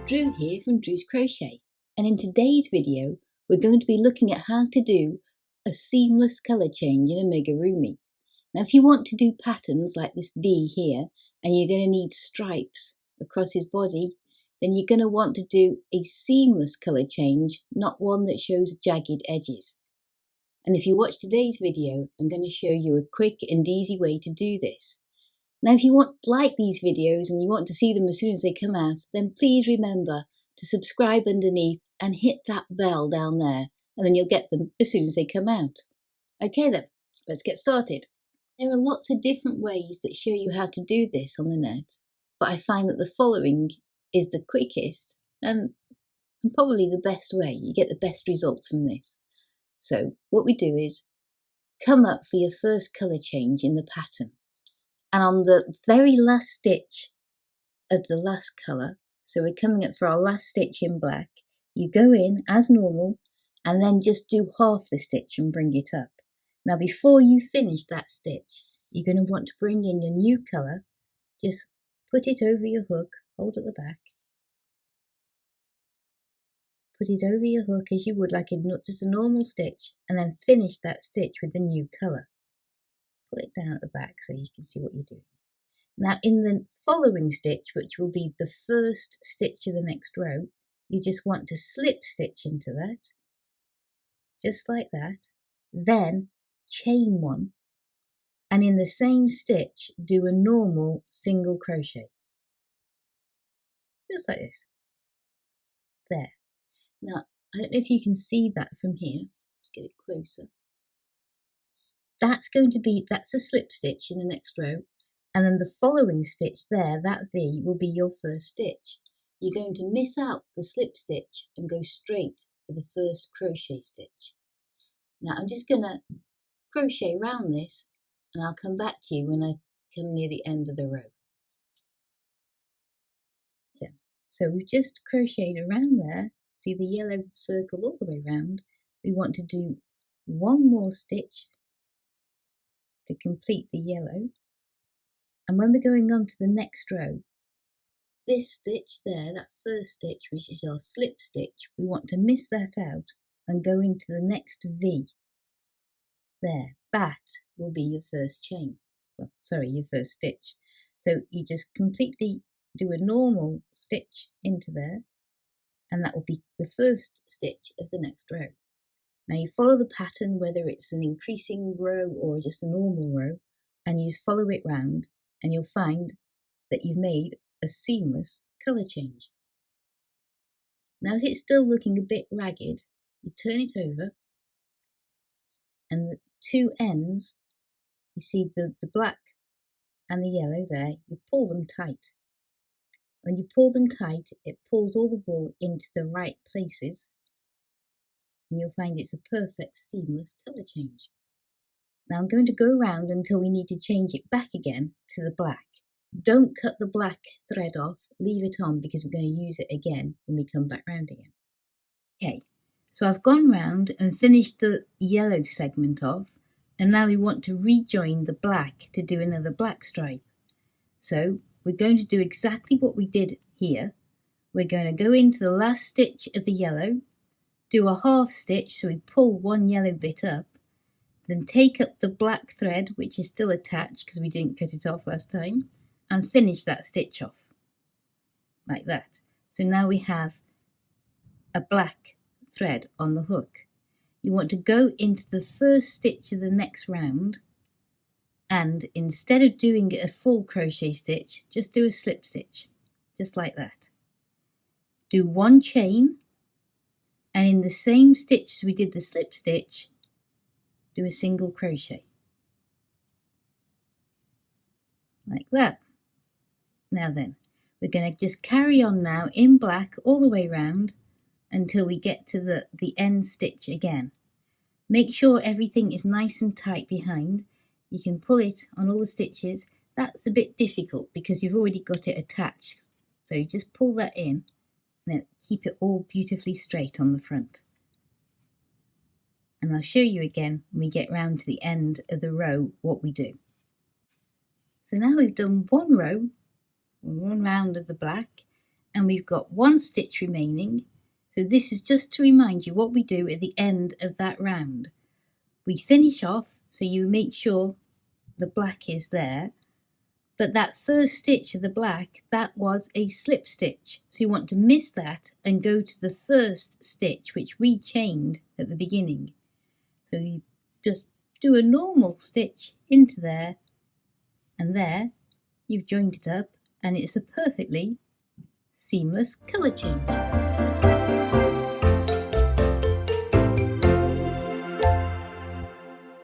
Drew here from Drew's Crochet, and in today's video we're going to be looking at how to do a seamless colour change in Amigurumi. Now if you want to do patterns like this bee here and you're going to need stripes across his body, then you're going to want to do a seamless colour change, not one that shows jagged edges. And if you watch today's video, I'm going to show you a quick and easy way to do this. Now if you like these videos and you want to see them as soon as they come out, then please remember to subscribe underneath and hit that bell down there, and then you'll get them as soon as they come out. Okay then, let's get started. There are lots of different ways that show you how to do this on the net, but I find that the following is the quickest and probably the best way. You get the best results from this. So what we do is come up for your first colour change in the pattern. And on the very last stitch of the last colour, so we're coming up for our last stitch in black, you go in as normal and then just do half the stitch and bring it up. Now before you finish that stitch, you're going to want to bring in your new colour, just put it over your hook, hold at the back, put it over your hook as you would like just a normal stitch, and then finish that stitch with the new colour. Pull it down at the back so you can see what you're doing. Now in the following stitch, which will be the first stitch of the next row, you just want to slip stitch into that, just like that, then chain one, and in the same stitch do a normal single crochet, just like this. There. Now I don't know if you can see that from here, let's get it closer. That's a slip stitch in the next row, and then the following stitch there, that V, will be your first stitch. You're going to miss out the slip stitch and go straight for the first crochet stitch. Now I'm just going to crochet around this and I'll come back to you when I come near the end of the row. Yeah. So we've just crocheted around there, see the yellow circle all the way around. We want to do one more stitch to complete the yellow, and when we're going on to the next row, this stitch there, that first stitch, which is our slip stitch, we want to miss that out and go into the next V. There, that will be your first chain. Well, sorry, your first stitch. So you just completely do a normal stitch into there, and that will be the first stitch of the next row. Now you follow the pattern, whether it's an increasing row or just a normal row, and you just follow it round, and you'll find that you've made a seamless colour change. Now if it's still looking a bit ragged, you turn it over, and the two ends, you see the black and the yellow there, you pull them tight. When you pull them tight, it pulls all the wool into the right places, and you'll find it's a perfect seamless colour change. Now I'm going to go around until we need to change it back again to the black. Don't cut the black thread off, leave it on because we're going to use it again when we come back round again. Okay, so I've gone round and finished the yellow segment off, and now we want to rejoin the black to do another black stripe. So we're going to do exactly what we did here. We're going to go into the last stitch of the yellow, do a half stitch, so we pull one yellow bit up, then take up the black thread, which is still attached because we didn't cut it off last time, and finish that stitch off, like that. So now we have a black thread on the hook. You want to go into the first stitch of the next round, and instead of doing a full crochet stitch, just do a slip stitch, just like that. Do one chain, and in the same stitch as we did the slip stitch, do a single crochet, like that. Now then, we're going to just carry on now in black all the way round until we get to the end stitch again. Make sure everything is nice and tight behind. You can pull it on all the stitches. That's a bit difficult because you've already got it attached. So you just pull that in and then keep it all beautifully straight on the front. And I'll show you again when we get round to the end of the row what we do. So now we've done one row, one round of the black, and we've got one stitch remaining. So this is just to remind you what we do at the end of that round. We finish off, so you make sure the black is there, but that first stitch of the black, that was a slip stitch. So you want to miss that and go to the first stitch, which we chained at the beginning. So you just do a normal stitch into there, and there you've joined it up, and it's a perfectly seamless colour change.